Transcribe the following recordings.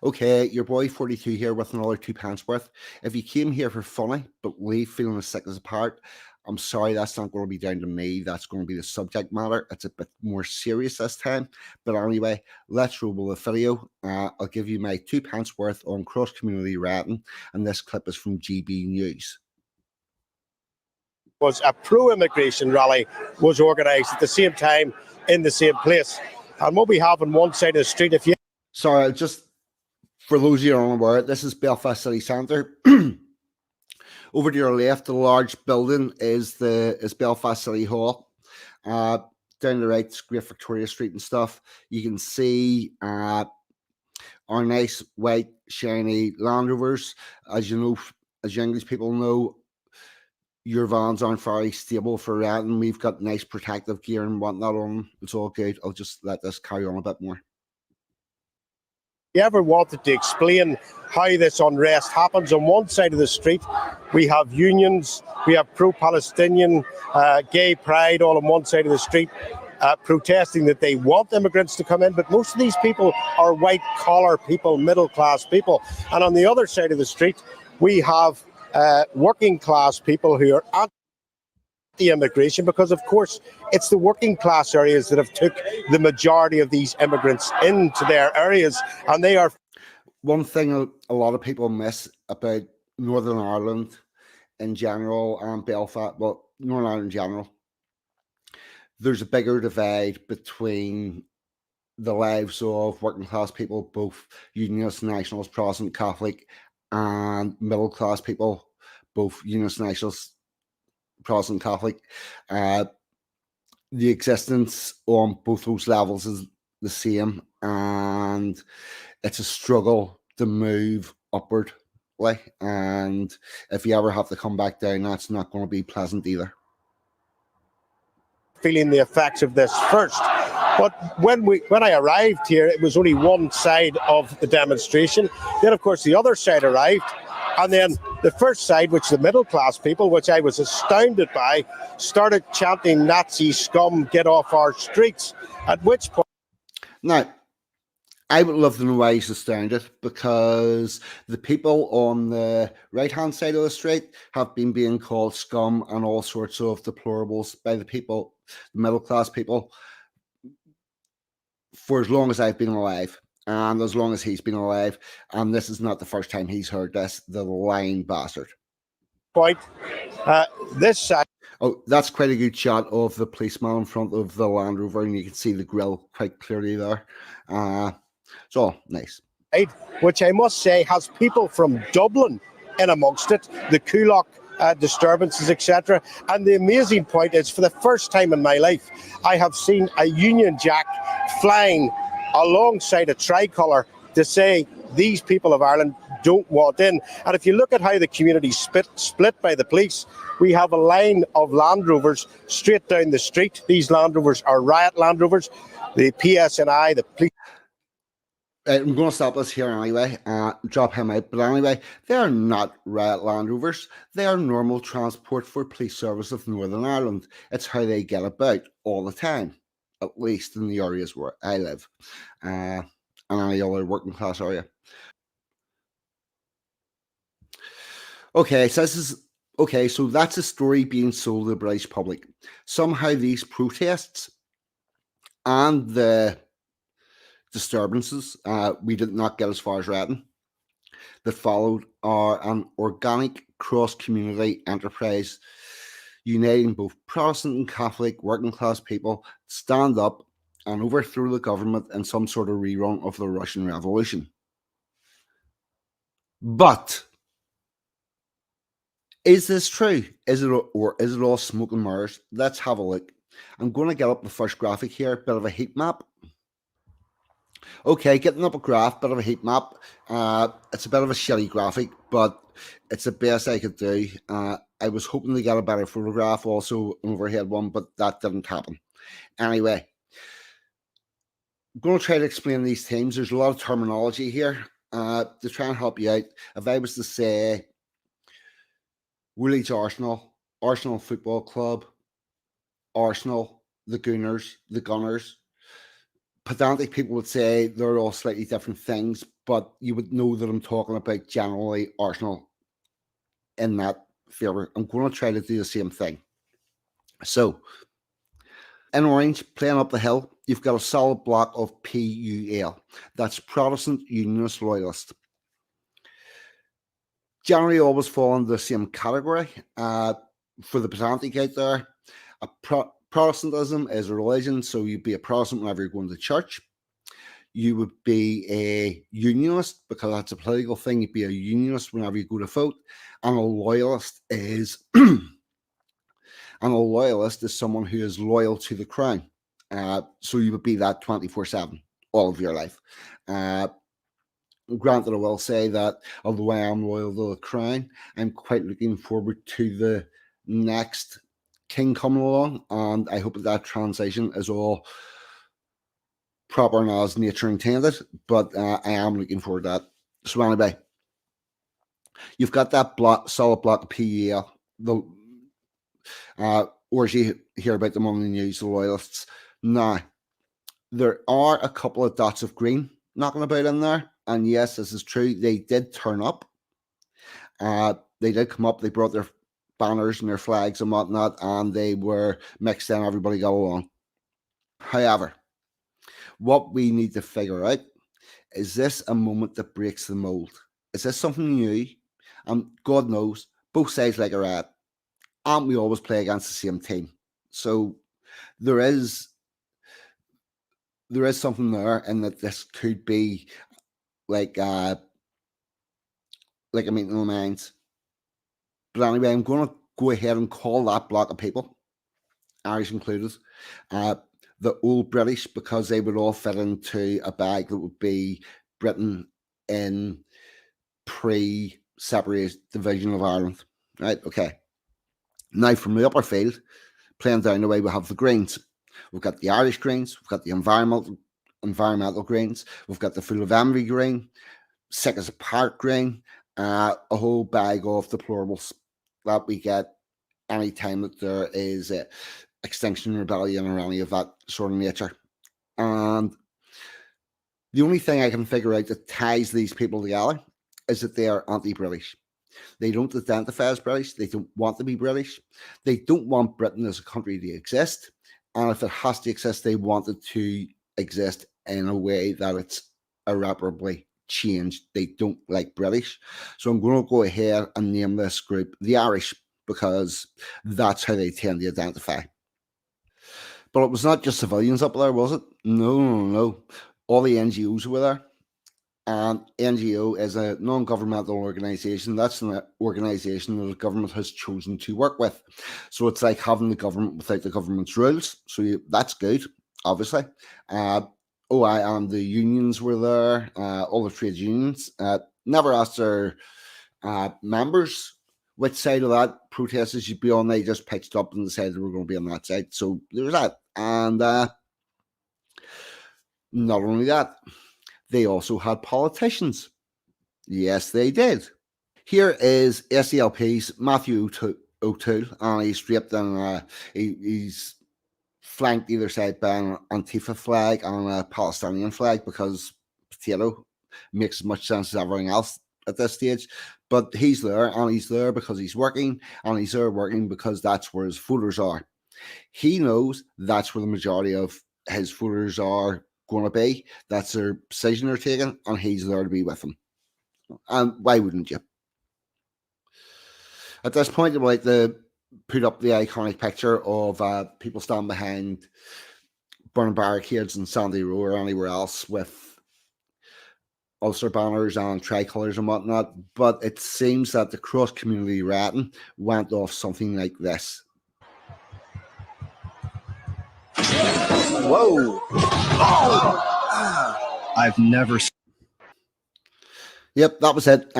Okay, your boy 42 here with another £2 worth. If you came here for funny but leave feeling as sick as a part, I'm sorry, that's not going to be down to me. That's going to be the subject matter. It's a bit more serious this time. But anyway, let's roll with the video. I'll give you my £2 worth on Cross Community Rioting, and this clip is from GB News. Was a pro-immigration rally was organised at the same time in the same place. And what we have on one side of the street, if you... Sorry, just for those of you who are unaware, this is Belfast City Centre. Over to your left, the large building is Belfast City Hall. Down the right, Great Victoria Street and stuff. You can see our nice white shiny Land Rovers. As you know, as you English people know, your vans aren't very stable for renting. We've got nice protective gear and whatnot on them. It's all good. I'll just let this carry on a bit more. You ever wanted to explain how this unrest happens? On one side of the street, we have unions, we have pro-Palestinian, gay pride all on one side of the street, protesting that they want immigrants to come in. But most of these people are white-collar people, middle-class people. And on the other side of the street, we have working-class people who are anti-immigration, because of course it's the working class areas that have took the majority of these immigrants into their areas, and they are... One thing a lot of people miss about Northern Ireland in general and Belfast, well, Northern Ireland in general, there's a bigger divide between the lives of working class people, both Unionists, Nationals, Protestant, Catholic, and middle class people, both Unionists, Nationals, Protestant, Catholic. The existence on both those levels is the same, and it's a struggle to move upward. And if you ever have to come back down, that's not going to be pleasant either. Feeling the effects of this first. But when I arrived here, it was only one side of the demonstration. Then, of course, the other side arrived. And then the first side, which the middle class people, which I was astounded by, started chanting Nazi scum, get off our streets. At which point... Now, I would love to know why he's astounded, because the people on the right-hand side of the street have been being called scum and all sorts of deplorables by the people, the middle-class people, for as long as I've been alive, and as long as he's been alive, and this is not the first time he's heard this, the lying bastard. Point. This side... Oh, that's quite a good shot of the policeman in front of the Land Rover, and you can see the grille quite clearly there. It's all nice. Which I must say has people from Dublin in amongst it, the Kulak disturbances, etc. And the amazing point is, for the first time in my life, I have seen a Union Jack flying alongside a tricolour to say these people of Ireland don't want in. And if you look at how the community split by the police, we have a line of Land Rovers straight down the street. These Land Rovers are riot Land Rovers. The PSNI, the police... I'm going to stop this here anyway, drop him out. But anyway, they are not riot Land Rovers. They are normal transport for Police Service of Northern Ireland. It's how they get about all the time, at least in the areas where I live, and any other working class area. Okay, so so that's a story being sold to the British public. Somehow these protests and the disturbances, we did not get as far as rioting, that followed are an organic cross-community enterprise uniting both Protestant and Catholic working class people to stand up and overthrow the government in some sort of rerun of the Russian Revolution. But is this true? Is it all smoke and mirrors? Let's have a look. I'm going to get up the first graphic here, bit of a heat map. Okay, getting up a graph, bit of a heat map. It's a bit of a shitty graphic, but it's the best I could do. I was hoping to get a better photograph, also an overhead one, but that didn't happen. Anyway, I'm going to try to explain these themes. There's a lot of terminology here to try and help you out. If I was to say Woolwich Arsenal, Arsenal Football Club, Arsenal, the Gooners, the Gunners, pedantic people would say they're all slightly different things, but you would know that I'm talking about generally Arsenal in that favour. I'm going to try to do the same thing. So, in orange, playing up the hill, you've got a solid block of PUL. That's Protestant Unionist Loyalist. Generally always fall into the same category. For the pedantic out there, Protestantism is a religion, so you'd be a Protestant whenever you're going to church. You would be a unionist because that's a political thing. You'd be a unionist whenever you go to vote. And a loyalist is someone who is loyal to the crown. So you would be that 24/7 all of your life. Granted, I will say that although I am loyal to the crown, I'm quite looking forward to the next king coming along, and I hope that transition is all proper and as nature intended, but I am looking forward to that. So anyway, you've got that solid block of PEL, or as you hear about them on the news, the loyalists. Now, there are a couple of dots of green knocking about in there, and yes, this is true. They did turn up. They did come up. They brought their banners and their flags and whatnot, and they were mixed in. Everybody got along. However, what we need to figure out, is this a moment that breaks the mold? Is this something new? God knows, both sides like a rat, and we always play against the same team. So there is something there, and that this could be like a meeting of the minds. But anyway, I'm going to go ahead and call that block of people, Irish included, the old British, because they would all fit into a bag that would be Britain in pre-separate division of Ireland. Right, okay. Now from the upper field, playing down the way, we have the Greens. We've got the Irish Greens, we've got the environmental Greens, we've got the Full of Envy Green, Sick as a Park Green, a whole bag of deplorables that we get any time that there is a Extinction Rebellion or any of that sort of nature. And the only thing I can figure out that ties these people together is that they are anti-British. They don't identify as British. They don't want to be British. They don't want Britain as a country to exist. And if it has to exist, they want it to exist in a way that it's irreparably changed. They don't like British. So I'm going to go ahead and name this group the Irish, because that's how they tend to identify. But it was not just civilians up there, was it? No. All the NGOs were there. And NGO is a non-governmental organisation. That's an organisation that the government has chosen to work with. So it's like having the government without the government's rules. So that's good, obviously. And the unions were there, all the trade unions. Never asked their members which side of that protest you should be on. They just pitched up and decided they were going to be on that side. So there's that. And not only that, they also had politicians. Yes, they did. Here is SDLP's Matthew O'Toole, and he's draped in, he's flanked either side by an Antifa flag and a Palestinian flag, because potato makes as much sense as everything else at this stage. But he's there, and he's there because he's working, and he's there working because that's where his voters are. He knows that's where the majority of his voters are going to be. That's their decision they're taking, and he's there to be with them. And why wouldn't you? At this point, I'd like to put up the iconic picture of people standing behind burning barricades in Sandy Row or anywhere else with Ulster banners and tricolours and whatnot, but it seems that the Cross Community Rioting went off something like this. Whoa! Oh! I've never. Yep, that was it.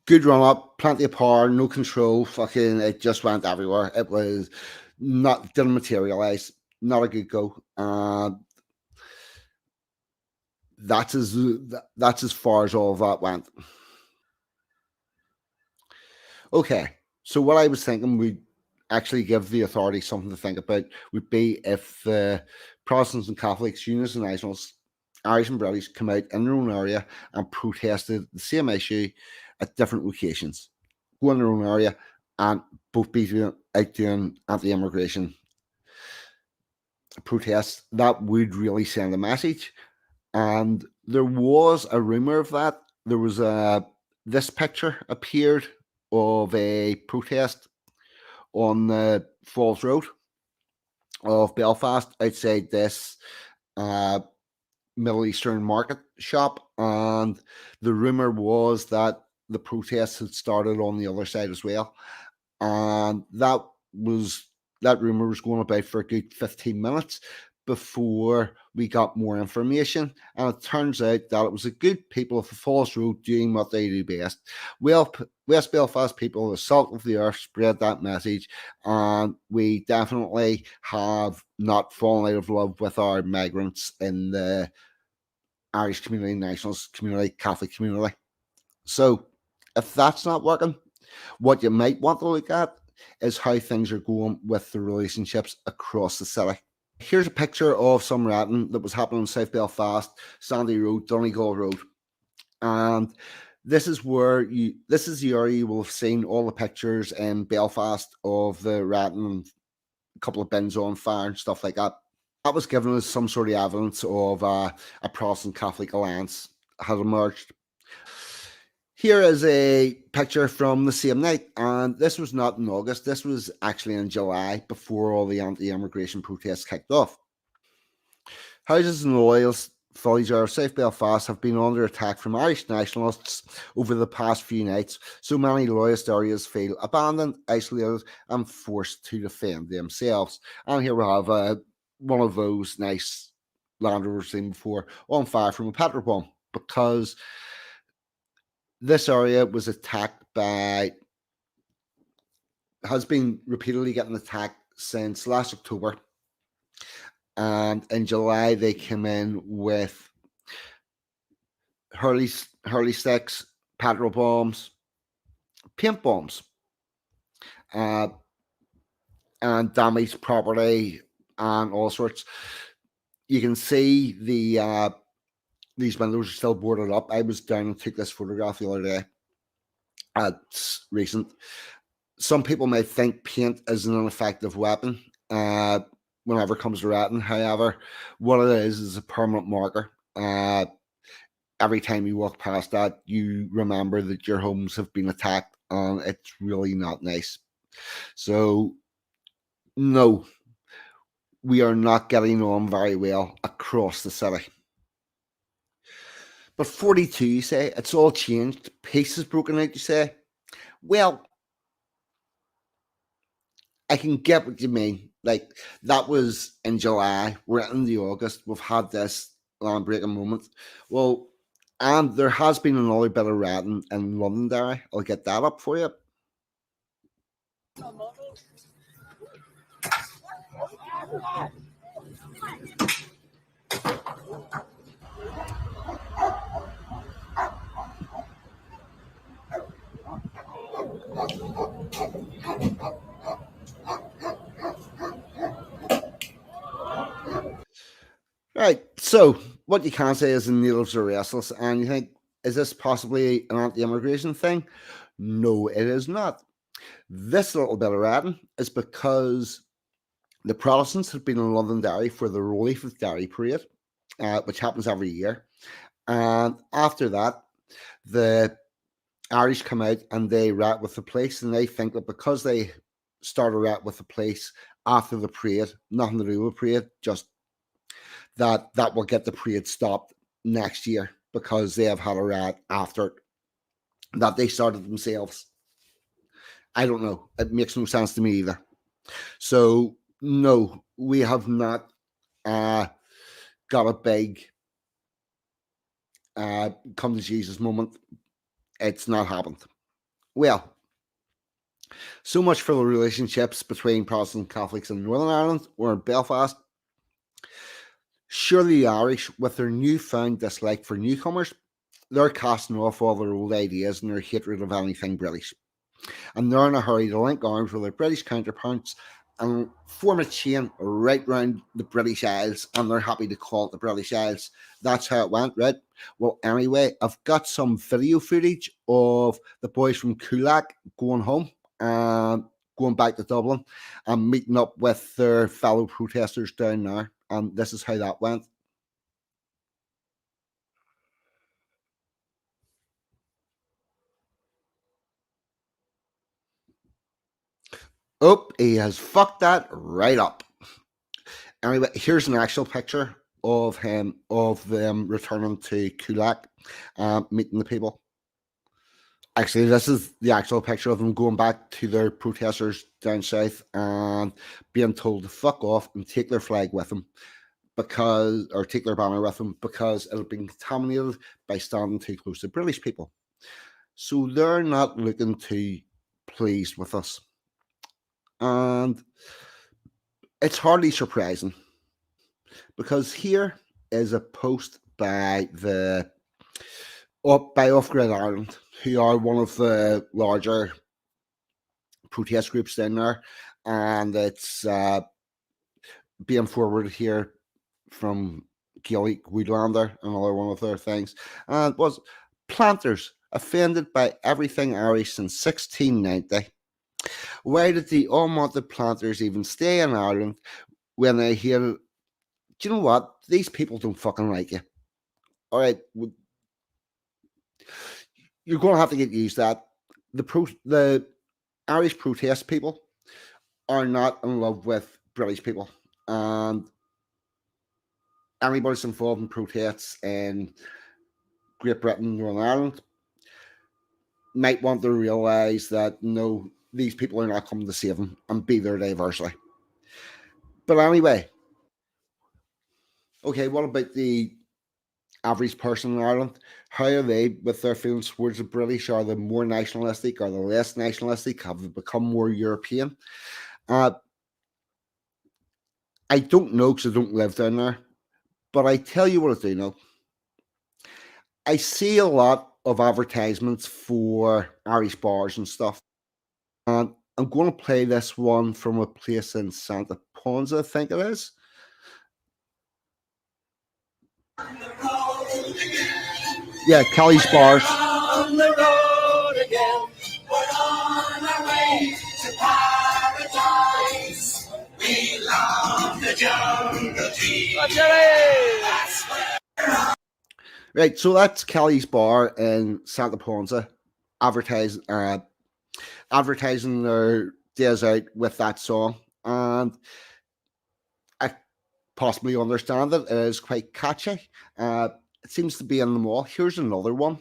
Good run up, plenty of power, no control. Fucking, it just went everywhere. It was didn't materialize. Not a good go. That's as far as all of that went. Okay, so what I was thinking we'd actually give the authorities something to think about would be if the Protestants and Catholics, Unionists and Nationalists, Irish and British come out in their own area and protested the same issue at different locations. Go in their own area and both be out doing anti-immigration protests. That would really send a message. And there was a rumor of that. There was this picture appeared of a protest on the Falls Road of Belfast outside this Middle Eastern market shop, and the rumor was that the protests had started on the other side as well, and that rumor was going about for a good 15 minutes before we got more information, and it turns out that it was the good people of the Falls Road doing what they do best. Well, West Belfast people, the salt of the earth, spread that message, and we definitely have not fallen out of love with our migrants in the Irish community, nationalist community, Catholic community. So if that's not working, what you might want to look at is how things are going with the relationships across the city. Here's a picture of some rioting that was happening in South Belfast, Sandy Road, Donegal Road. And this is the area you will have seen all the pictures in Belfast of the rioting, a couple of bins on fire and stuff like that. That was given as some sort of evidence of a Protestant Catholic alliance had emerged. Here is a picture from the same night, and this was not in August. This was actually in July, before all the anti-immigration protests kicked off. Houses in the loyal village of South Belfast have been under attack from Irish nationalists over the past few nights, so many loyalist areas feel abandoned, isolated, and forced to defend themselves. And here we have one of those nice Land Rovers seen before on fire from a petrol bomb, because this area was attacked has been repeatedly getting attacked since last October. And in July, they came in with hurley sticks, petrol bombs, paint bombs, and damaged property and all sorts. You can see these windows are still boarded up. I was down and took this photograph the other day. It's recent. Some people might think paint is an effective weapon whenever it comes to rioting. However, what it is a permanent marker. Every time you walk past that, you remember that your homes have been attacked, and it's really not nice. So, no, we are not getting on very well across the city. But 42, you say, it's all changed. Peace is broken out, you say. Well, I can get what you mean. Like, that was in July. We're in the August. We've had this land breaking moment. Well, and there has been another bit of rioting in Londonderry. I'll get that up for you. Right. So what you can say is the natives are restless, and you think, is this possibly an anti-immigration thing? No, it is not. This little bit of rioting is because the Protestants had been in Londonderry for the Relief of Derry parade, which happens every year. And after that, the Irish come out and they riot with the police, and they think that because they start a riot with the police after the parade, nothing to do with the parade, just that will get the parade stopped next year because they have had a riot after that they started themselves. I don't know. It makes no sense to me either. So, no, we have not got a big come to Jesus moment. It's not happened. Well, so much for the relationships between Protestant Catholics in Northern Ireland or in Belfast. Surely the Irish, with their newfound dislike for newcomers, they're casting off all their old ideas and their hatred of anything British. And they're in a hurry to link arms with their British counterparts and form a chain right round the British Isles, and they're happy to call it the British Isles. That's how it went, right? Well, anyway, I've got some video footage of the boys from Kulak going home and going back to Dublin and meeting up with their fellow protesters down there. And this is how that went. Oh, he has fucked that right up. Anyway, here's an actual picture of them returning to Kulak, meeting the people. Actually, this is the actual picture of them going back to their protesters down south and being told to fuck off and take their flag with them or take their banner with them because it had been contaminated by standing too close to British people. So they're not looking too pleased with us. And it's hardly surprising because here is a post by Off Grid Ireland, who are one of the larger protest groups down there, and it's being forwarded here from Gaelic Woodlander, another one of their things, and it was planters offended by everything Irish since 1690. Why did the unwanted planters even stay in Ireland when they hear, do you know what? These people don't fucking like you. All right, you're going to have to get used to that. The Irish protest people are not in love with British people, and anybody that's involved in protests in Great Britain, Northern Ireland, might want to realise that no, these people are not coming to save them and be there diversely. But anyway, okay, what about the average person in Ireland? How are they with their feelings towards the British? Are they more nationalistic? Are they less nationalistic? Have they become more European? I don't know because I don't live down there. But I tell you what I do know. I see a lot of advertisements for Irish bars and stuff. And I'm going to play this one from a place in Santa Ponsa, I think it is. Yeah, Kelly's Bars. On the road again. We're on our way to paradise. We love the jungle tea. Right, so that's Kelly's Bar in Santa Ponsa, advertising their days out with that song, and I possibly understand it. It is quite catchy. It seems to be in the mall. Here's another one.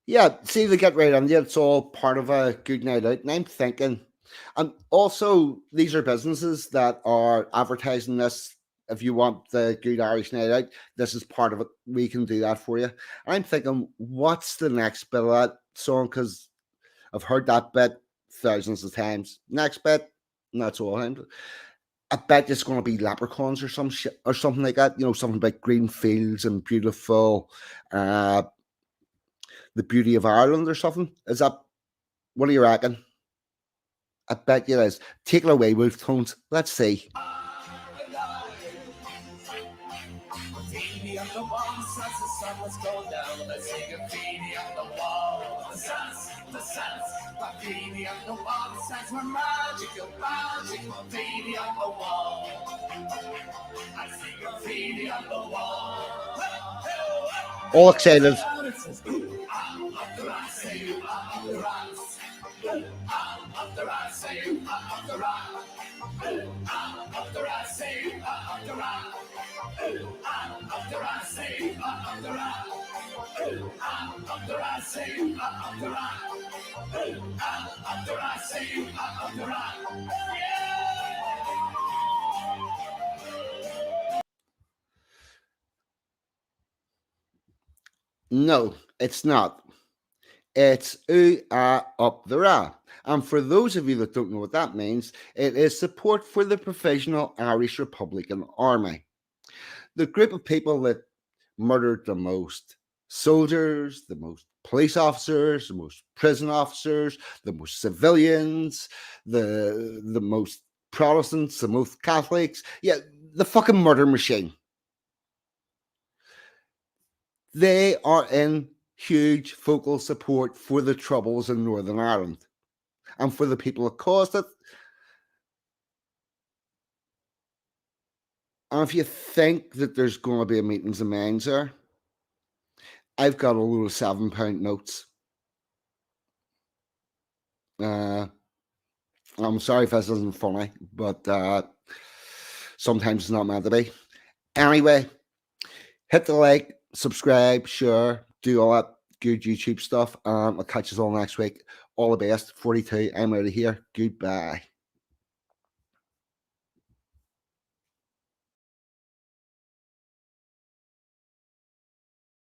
Yeah, see, they get right on you. It's all part of a good night out. And I'm thinking, and also these are businesses that are advertising this. If you want the good Irish night out, this is part of it. We can do that for you. And I'm thinking, what's the next bit of that song? Because I've heard that bit thousands of times. Next bit, not so all. I bet it's going to be leprechauns or some shit or something like that. You know, something about green fields and beautiful, the beauty of Ireland or something. Is that, what do you reckon? I bet you it is. Take it away, Wolf Tones. Let's see. All excited. No, it's not. It's ooh, ah, up the ra. And for those of you that don't know what that means, it is support for the Provisional Irish Republican Army, the group of people that murdered the most soldiers, the most police officers, the most prison officers, the most civilians, the most Protestants, the most Catholics. Yeah, the fucking murder machine. They are in huge focal support for the Troubles in Northern Ireland and for the people that caused it. And if you think that there's going to be a meetings and minds there, I've got a load of £7 notes. I'm sorry if this isn't funny, but sometimes it's not meant to be. Anyway, hit the like, subscribe, share, do all that good YouTube stuff. I'll catch you all next week. All the best. 42. I'm out of here. Goodbye.